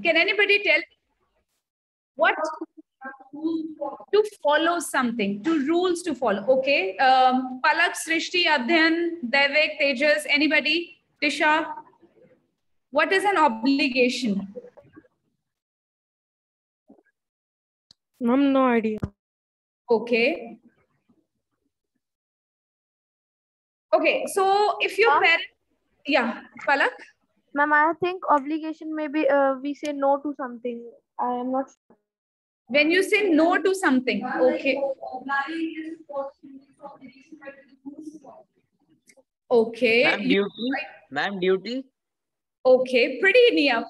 Can anybody tell what? To follow something, to rules to follow. Okay. Palak, Srishti, Adhyan, Devik, Tejas, anybody? Tisha, what is an obligation? Ma'am, no idea. Okay. Okay. So if your parent, yeah, Palak. Ma'am, I think obligation maybe we say no to something. I am not sure. When you say no to something, okay. Okay. Ma'am, duty. Ma'am, duty. Okay, pretty near.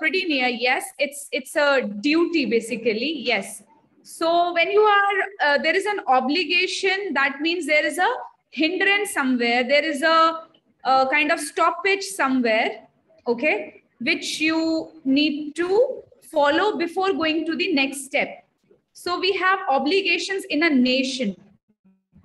Yes, it's a duty basically. Yes. So when you are there is an obligation, that means there is a hindrance somewhere. There is a kind of stoppage somewhere. Okay, which you need to follow before going to the next step. So we have obligations in a nation.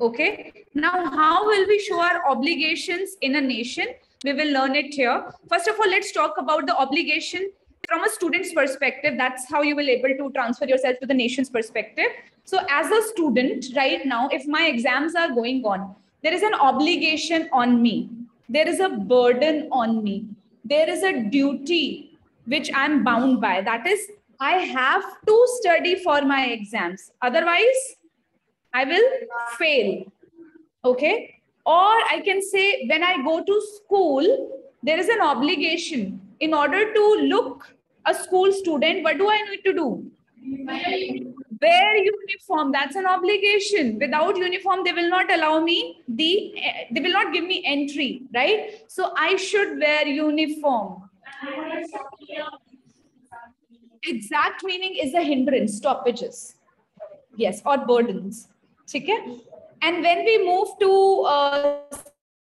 Okay. Now, how will we show our obligations in a nation? We will learn it here. First of all, let's talk about the obligation from a student's perspective. That's how you will able to transfer yourself to the nation's perspective. So as a student right now, if my exams are going on, there is an obligation on me. There is a burden on me. There is a duty which I'm bound by. That is, I have to study for my exams. Otherwise, I will fail. Okay. Or I can say when I go to school, there is an obligation. In order to look a school student, what do I need to do? Wear uniform. That's an obligation. Without uniform, they will not allow me they will not give me entry, right? So I should wear uniform. Exact meaning is a hindrance, stoppages. Yes, or burdens. Okay? And when we move to,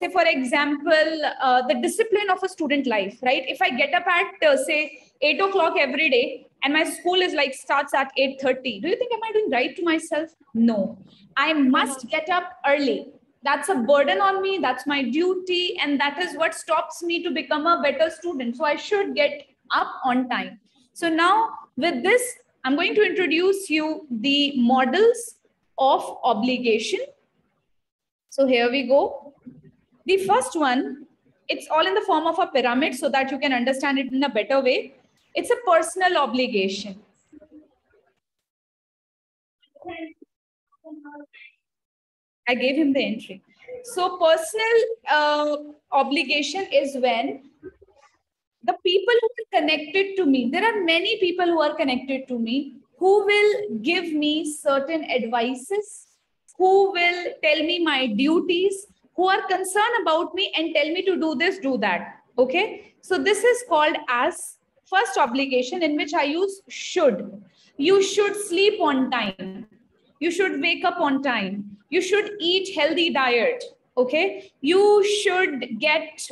say, for example, the discipline of a student life, right? If I get up at, say, 8 o'clock every day, and my school is like starts at 8:30, do you think am I doing right to myself? No. I must get up early. That's a burden on me. That's my duty. And that is what stops me to become a better student. So I should get up on time. So now with this, I'm going to introduce you the models of obligation. So here we go. The first one, it's all in the form of a pyramid so that you can understand it in a better way. It's a personal obligation. I gave him the entry. So personal obligation is when the people who are connected to me, there are many people who are connected to me who will give me certain advices, who will tell me my duties, who are concerned about me and tell me to do this, do that. Okay. So this is called as first obligation, in which I use should. You should sleep on time. You should wake up on time. You should eat healthy diet. Okay. You should get,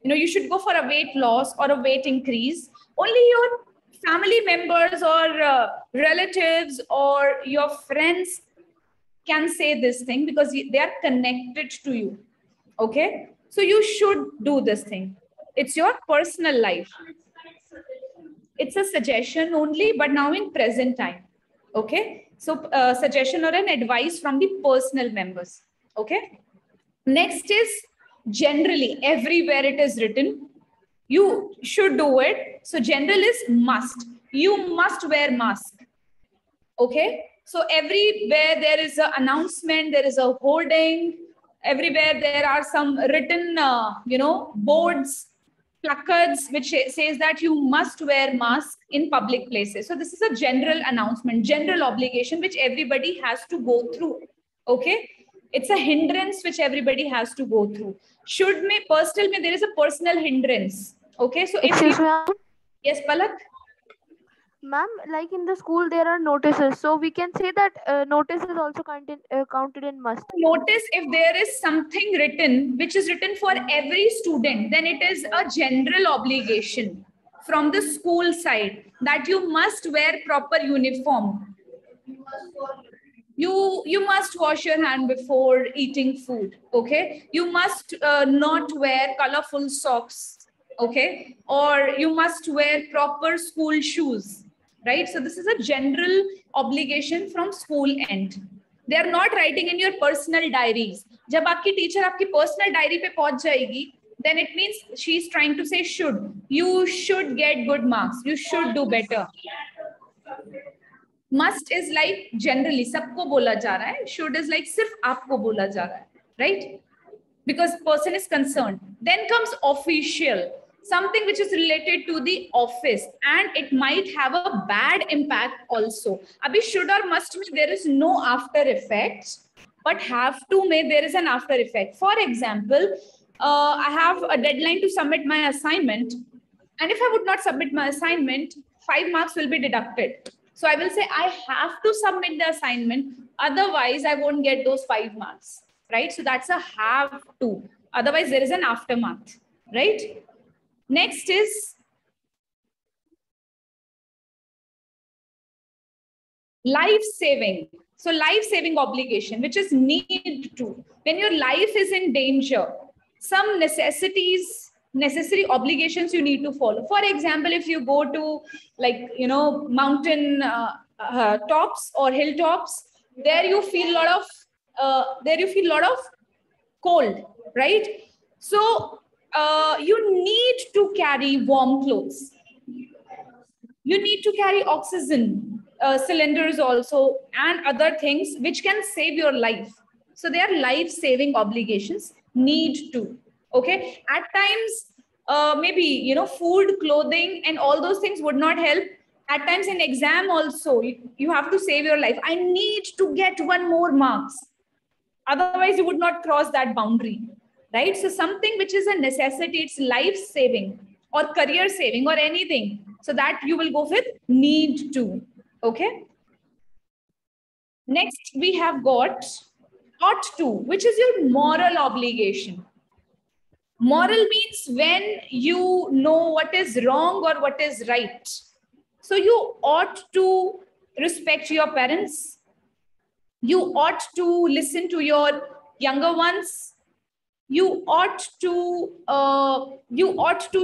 you should go for a weight loss or a weight increase. Only your family members or relatives or your friends can say this thing because they are connected to you. Okay. So you should do this thing. It's your personal life. It's a suggestion only, but now in present time. Okay. So suggestion or an advice from the personal members. Okay. Next is generally, everywhere it is written, you should do it. So general is must. You must wear mask. Okay. So everywhere there is an announcement, there is a hoarding. Everywhere there are some written, boards, placards, which says that you must wear mask in public places. So this is a general announcement, general obligation, which everybody has to go through. Okay. It's a hindrance which everybody has to go through. Should me, personal me, there is a personal hindrance. Okay. So if you, yes, Palak. Ma'am, like in the school, there are notices. So we can say that notice is also counted in must. Notice if there is something written, which is written for every student, then it is a general obligation from the school side that you must wear proper uniform. You must wash your hand before eating food. Okay. You must not wear colorful socks. okay? Or you must wear proper school shoes, right? So this is a general obligation from school end. They are not writing in your personal diaries. जब आपकी teacher आपकी personal diary पे पहुंच जाएगी, then it means she's trying to say should. You should get good marks. You should do better. Must is like generally सबको बोला जा रहा है. Should is like सिर्फ आपको बोला जा रहा है, right? Because person is concerned. Then comes official, something which is related to the office, and it might have a bad impact also. Abhi should or must mein there is no after effects, but have to mein there is an after effect. For example, I have a deadline to submit my assignment, and if I would not submit my assignment, 5 marks will be deducted. So I will say I have to submit the assignment, otherwise I won't get those 5 marks. Right? So that's a have to. Otherwise, there is an aftermath, right? Next is life-saving. So life-saving obligation, which is need to. When your life is in danger, some necessary obligations you need to follow. For example, if you go to like, you know, mountain tops or hilltops, there you feel a lot of cold, right? So you need to carry warm clothes. You need to carry oxygen cylinders also and other things which can save your life. So they are life-saving obligations, need to, okay? At times, maybe, you know, food, clothing, and all those things would not help. At times in exam also, you have to save your life. I need to get 1 more marks. Otherwise, you would not cross that boundary, right? So something which is a necessity, it's life-saving or career-saving or anything. So that you will go with need to, okay? Next, we have got ought to, which is your moral obligation. Moral means when you know what is wrong or what is right. So you ought to respect your parents. You ought to listen to your younger ones. You ought to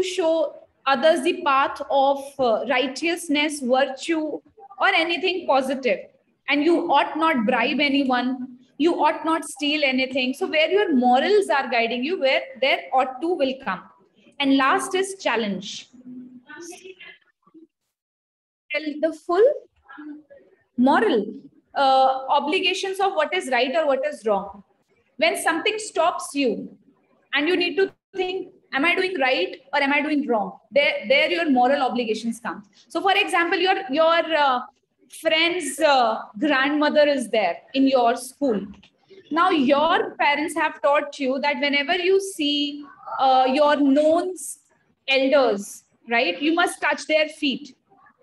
show others the path of righteousness, virtue, or anything positive. And you ought not bribe anyone. You ought not steal anything. So where your morals are guiding you, where there ought to will come. And last is challenge. Tell the full moral obligations of what is right or what is wrong. When something stops you and you need to think, am I doing right or am I doing wrong? There your moral obligations come. So for example, your friend's grandmother is there in your school. Now your parents have taught you that whenever you see your known elders, right, you must touch their feet.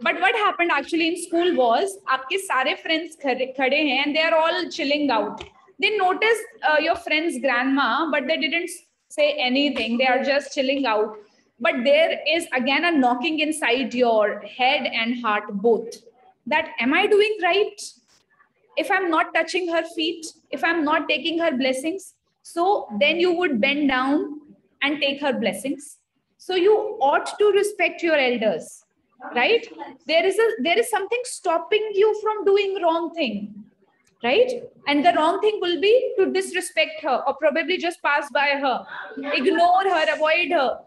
But what happened actually in school was, आपके सारे friends खड़े हैं and they are all chilling out. They noticed your friend's grandma, but they didn't say anything. They are just chilling out. But there is again a knocking inside your head and heart both. That am I doing right? If I'm not touching her feet, if I'm not taking her blessings, so then you would bend down and take her blessings. So you ought to respect your elders. Right? There is something stopping you from doing wrong thing, right? And the wrong thing will be to disrespect her or probably just pass by her, ignore her, avoid her.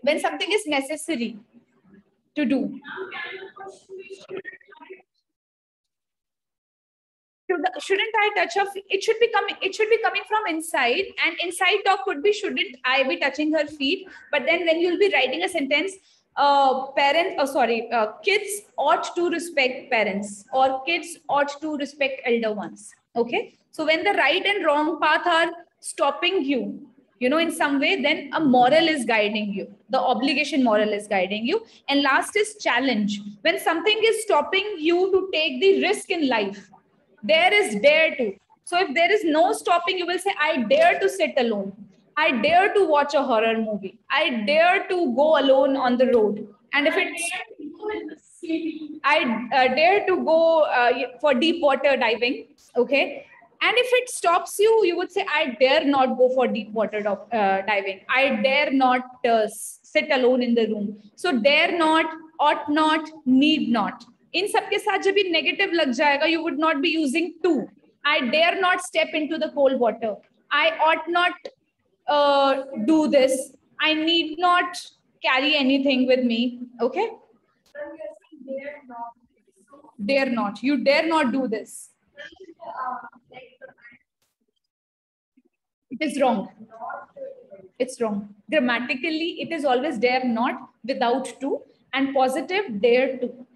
When something is necessary to do. Shouldn't I touch her? It should be coming from inside, and inside talk could be, shouldn't I be touching her feet? But then when you'll be writing a sentence, kids ought to respect parents, or kids ought to respect elder ones. Okay. So when the right and wrong path are stopping you, you know, in some way, then a moral is guiding you. The obligation moral is guiding you. And last is challenge. When something is stopping you to take the risk in life, there is dare to. So if there is no stopping, you will say, I dare to sit alone. I dare to watch a horror movie. I dare to go alone on the road. And if it's, I dare to go for deep water diving. Okay. And if it stops you, you would say, I dare not go for deep water diving. I dare not sit alone in the room. So dare not, ought not, need not. In सबके साथ जब ये negative लग जाएगा, you would not be using to. I dare not step into the cold water. I ought not do this. I need not carry anything with me. Okay? Dare not. You dare not do this. It is wrong. It's wrong. Grammatically, it is always dare not without to, and positive dare to.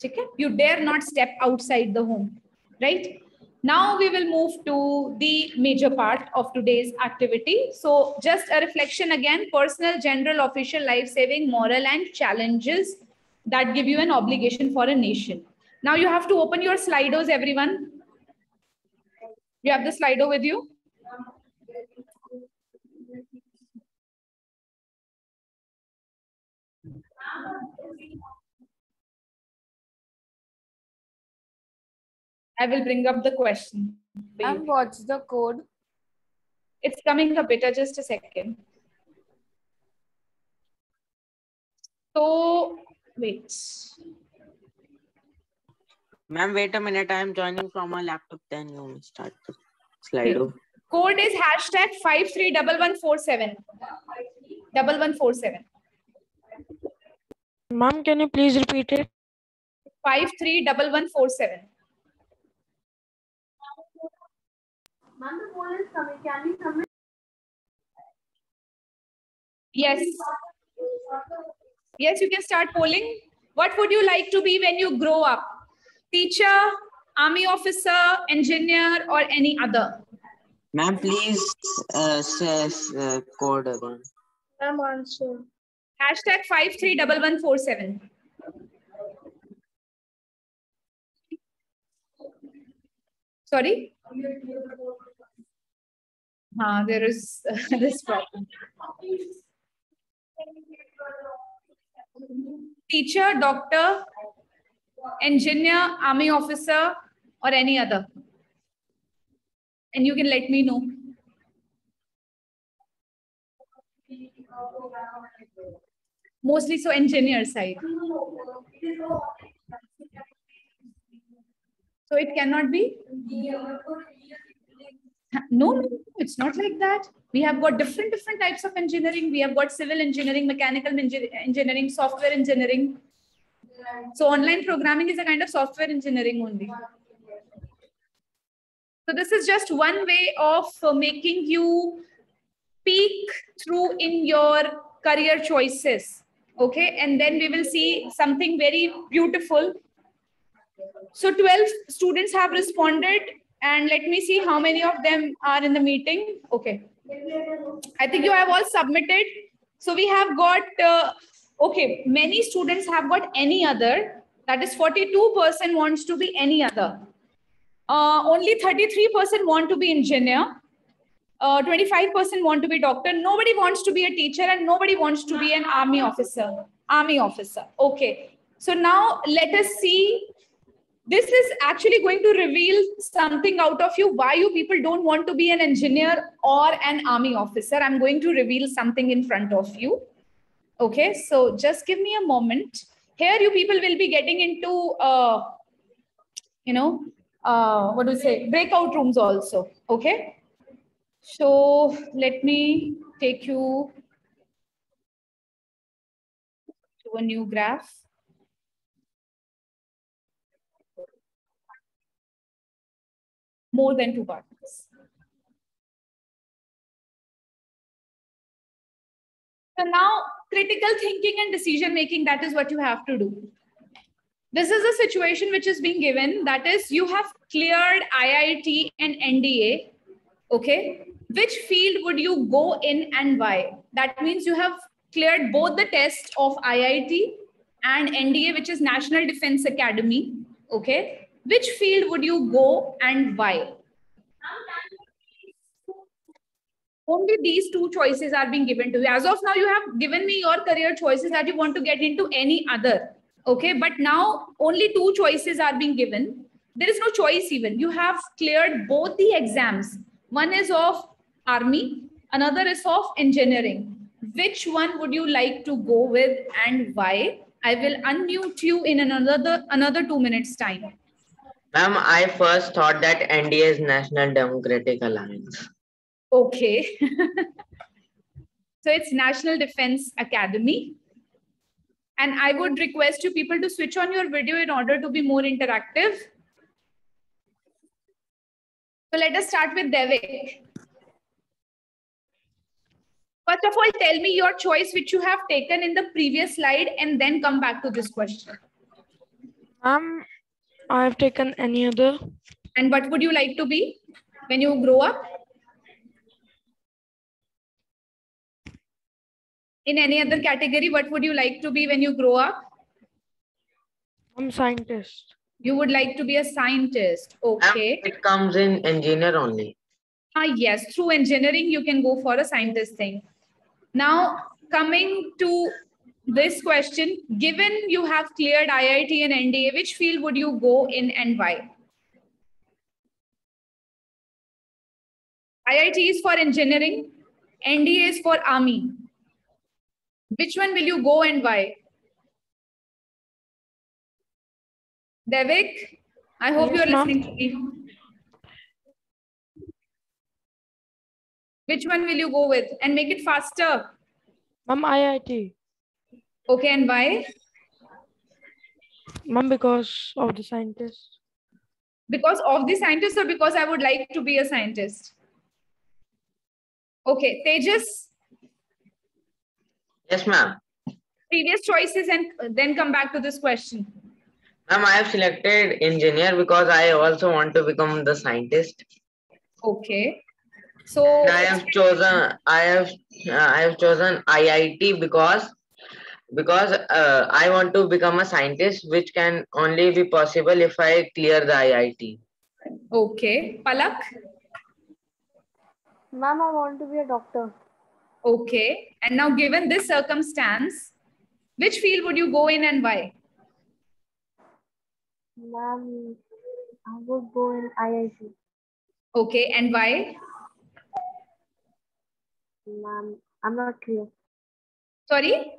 Okay? You dare not step outside the home. Right? Now we will move to the major part of today's activity. So just a reflection again: personal, general, official, life-saving, moral, and challenges that give you an obligation for a nation. Now you have to open your Slidos, everyone. You have the Slido with you? I will bring up the question. And what's the code? It's coming up, beta, just a second. So, wait. Ma'am, wait a minute. I am joining from my laptop. Then you may start the Slido. Code is hashtag 531147. 1147. Ma'am, can you please repeat it? 531147. Ma'am, the poll is coming. Can we submit? Yes. Yes, you can start polling. What would you like to be when you grow up? Teacher, army officer, engineer, or any other? Ma'am, please say code again. I'm answer. Hashtag 531147. Sorry? There is this problem. Teacher, doctor, engineer, army officer, or any other. And you can let me know. Mostly so engineer side. So it cannot be? No, it's not like that. We have got different types of engineering. We have got civil engineering, mechanical engineering, software engineering. So online programming is a kind of software engineering only. So this is just one way of making you peek through in your career choices. Okay, and then we will see something very beautiful. So 12 students have responded, and let me see how many of them are in the meeting. Okay, I think you have all submitted. So we have got, okay, many students have got any other. That is 42% wants to be any other. Only 33% want to be engineer. 25% want to be doctor. Nobody wants to be a teacher, and nobody wants to be an army officer. Army officer. Okay. So now let us see. This is actually going to reveal something out of you, why you people don't want to be an engineer or an army officer. I'm going to reveal something in front of you. Okay. So just give me a moment. Here you people will be getting into, what do you say? Breakout rooms also. Okay. So let me take you to a new graph. More than 2 partners. So now critical thinking and decision making, that is what you have to do. This is a situation which is being given, that is you have cleared IIT and NDA. Okay. Which field would you go in and why? That means you have cleared both the tests of IIT and NDA, which is National Defense Academy. Okay. Which field would you go and why? Only these two choices are being given to you. As of now, you have given me your career choices that you want to get into any other. Okay. But now only two choices are being given. There is no choice even. You have cleared both the exams. One is of army, another is of engineering. Which one would you like to go with and why? I will unmute you in another 2 minutes time. Ma'am, I first thought that NDA is National Democratic Alliance. Okay. So it's National Defense Academy. And I would request you people to switch on your video in order to be more interactive. So let us start with Devik. First of all, tell me your choice which you have taken in the previous slide and then come back to this question. I have taken any other. And what would you like to be when you grow up? In any other category, what would you like to be when you grow up? I'm scientist. You would like to be a scientist. Okay. It comes in engineer only. Yes, through engineering, you can go for a scientist thing. Now, coming to this question, given you have cleared IIT and NDA, which field would you go in and why? IIT is for engineering, NDA is for army. Which one will you go and why? Devik, I hope Yes, you're ma'am. listening to me. Which one will you go with? And make it faster. Ma'am, IIT. Okay, and why? Ma'am, because of the scientist. Because of the scientist or because I would like to be a scientist? Okay, Tejas, Yes, ma'am. previous choices and then come back to this question. Ma'am, I have selected engineer because I also want to become the scientist. Okay. So I have chosen IIT because I want to become a scientist, which can only be possible if I clear the IIT. okay. Palak? Ma'am, I want to be a doctor. Okay. And now given this circumstance, which field would you go in and why? Ma'am, I would go in IIT. Okay. And why? Ma'am, I'm not clear. Sorry?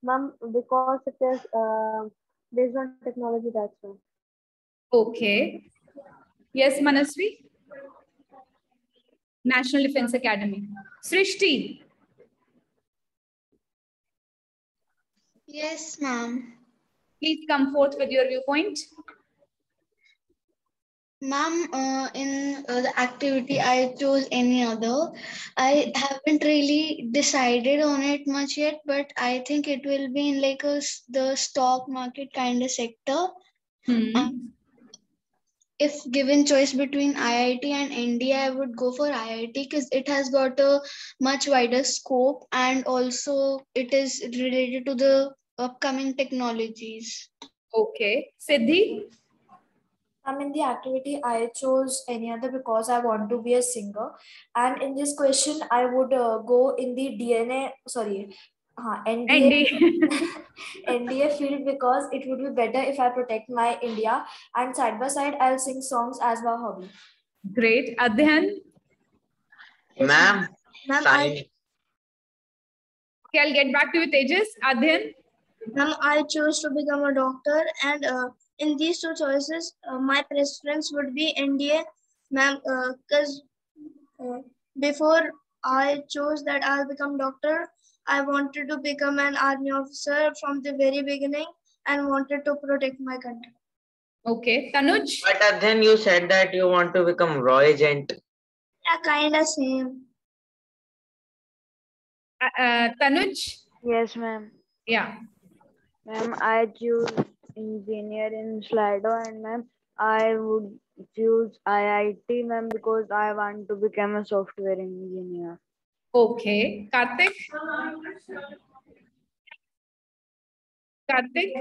Ma'am, because it is based on technology, that's why. Okay. Yes, Manasvi? National Defense Academy. Srishti? Yes, ma'am. Please come forth with your viewpoint. Ma'am, in the activity I chose any other. I haven't really decided on it much yet, but I think it will be in like the stock market kind of sector. If given choice between IIT and NDA, I would go for IIT because it has got a much wider scope and also it is related to the upcoming technologies. Okay. Siddhi? In the activity, I chose any other because I want to be a singer. And in this question, I would go in the NDA, NDA field because it would be better if I protect my India. And side by side, I'll sing songs as my hobby. Great. Adhyan? Ma'am, Okay, I'll get back to you, Tejas. Adhyan? Ma'am, I chose to become a doctor, and in these two choices, my preference would be NDA, ma'am, because before I chose that I'll become doctor, I wanted to become an army officer from the very beginning and wanted to protect my country. Okay, Tanuj? but then you said that you want to become raw agent. Yeah, kind of same. Tanuj? Yes, ma'am. Yeah. Ma'am, I choose engineer in Slido, and ma'am, I would choose IIT, ma'am, because I want to become a software engineer. Okay. Karthik? Karthik?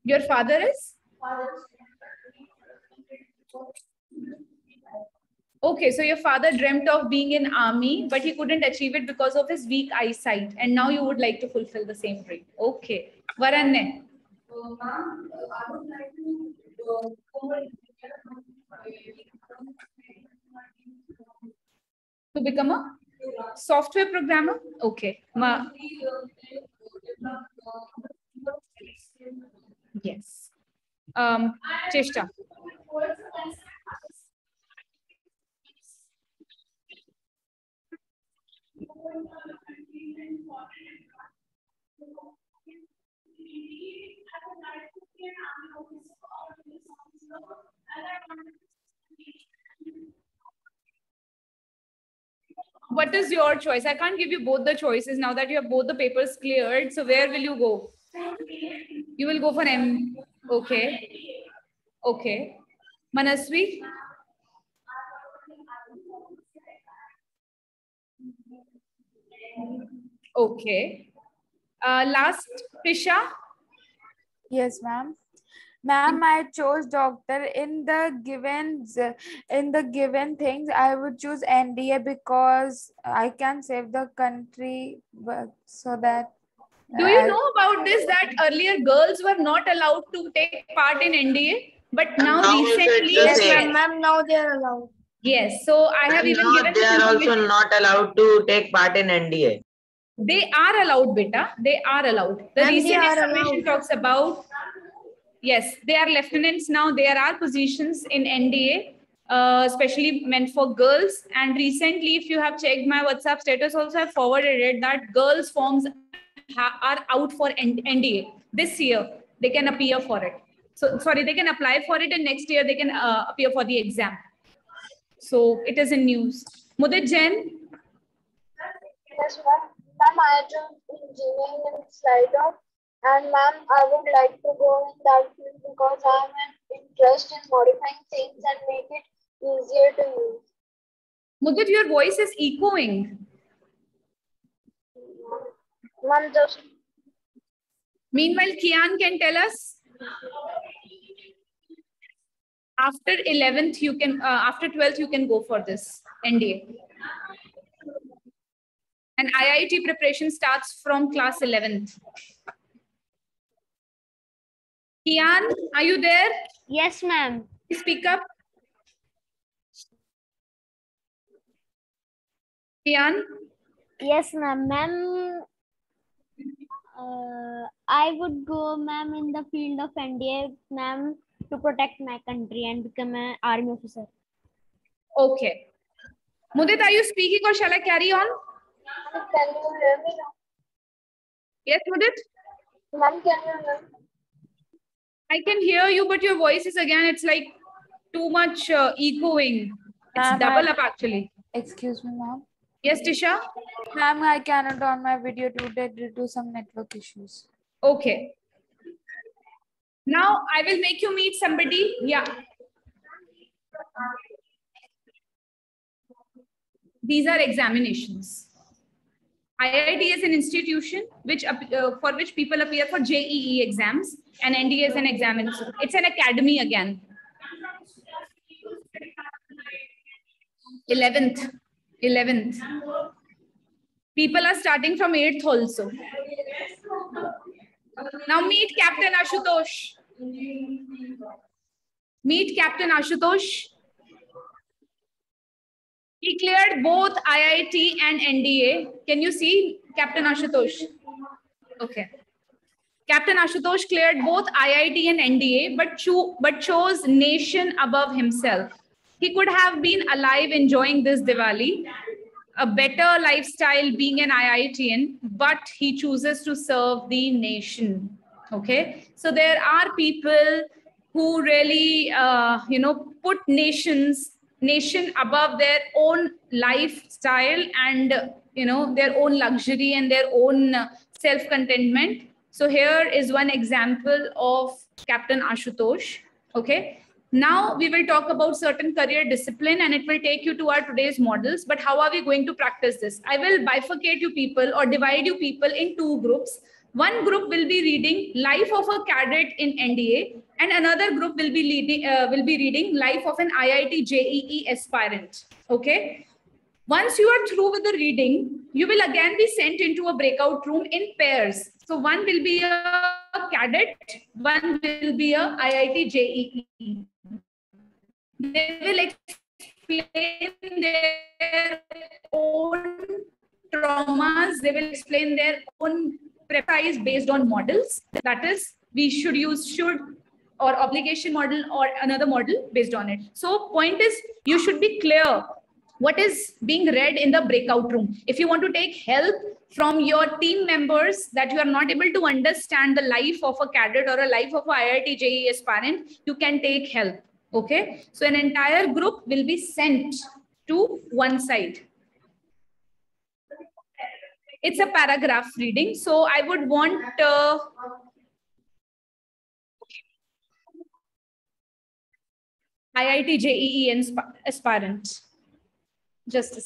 Your father is? Okay, so your father dreamt of being in army, but he couldn't achieve it because of his weak eyesight. And now you would like to fulfill the same dream. Okay. Varanne. To become a software programmer? Okay. Yes. Cheshta. What is your choice? I can't give you both the choices now that you have both the papers cleared. So where will you go? You will go for M. Okay. Okay. Manasvi? Okay. Last, Prisha? Yes, ma'am. Ma'am, I chose doctor. In the given things, I would choose NDA because I can save the country, but so that. Do you know about this, that earlier girls were not allowed to take part in NDA, but now Now also recently, it's the Yes, same. ma'am. Now they are allowed. yes. So I have And even now given they this are also information. not allowed to take part in NDA. They are allowed, beta. They are allowed. The Ma'am, they recent are information allowed. talks about, yes, they are lieutenants now. There are positions in NDA, especially meant for girls. And recently, if you have checked my WhatsApp status, also I forwarded it that girls' forms are out for NDA this year. They can appear for it. So, sorry, they can apply for it, and next year they can appear for the exam. So it is in news. Mudit Jain? Yes, ma'am. Ma'am, I chose engineering in Slido, and ma'am, I would like to go in that field because I have an interest in modifying things and make it easier to use. Mudit, your voice is echoing. Ma'am, just Meanwhile, Kian can tell us. After 11th, you can, after 12th, you can go for this NDA. And IIT preparation starts from class 11th. Kian, are you there? Yes, ma'am. Speak up. Kian? Yes, ma'am. Ma'am, I would go, ma'am, in the field of NDA, ma'am, to protect my country and become an army officer. Okay. Mudit, are you speaking or shall I carry on? can you hear me now? Yes, Mudit? Ma'am, can you hear me? I can hear you, but your voice is again, it's like too much echoing. It's double up actually. Excuse me, ma'am. Yes, Tisha? Ma'am, I cannot on my video today due to some network issues. Okay. Now I will make you meet somebody. Yeah. These are examinations. IIT is an institution which for which people appear for JEE exams, and NDA is an examination. It's an academy again. 11th. People are starting from 8th also. Now meet Captain Ashutosh. Meet Captain Ashutosh. He cleared both IIT and NDA. Can you see Captain Ashutosh? Okay. Captain Ashutosh cleared both IIT and NDA, but chose nation above himself. He could have been alive enjoying this Diwali, a better lifestyle being an IITian, but he chooses to serve the nation. Okay. So there are people who really, put nation above their own lifestyle and their own luxury and their own self-contentment. So here is one example of Captain Ashutosh. Okay. Now we will talk about certain career discipline and it will take you to our today's models. But how are we going to practice this? I will bifurcate you people or divide you people in two groups. One group will be reading Life of a Cadet in NDA and another group will be reading Life of an IIT JEE aspirant. Okay. Once you are through with the reading, you will again be sent into a breakout room in pairs. So one will be a cadet, one will be a IIT JEE. They will explain their own traumas. They will explain their own preference based on models. That is, we should use should or obligation model or another model based on it. So point is, you should be clear what is being read in the breakout room. If you want to take help from your team members that you are not able to understand the life of a cadet or a life of a IIT JEE aspirant, you can take help. Okay, so an entire group will be sent to one side. It's a paragraph reading. So I would want IIT JEE aspirant. Just a second.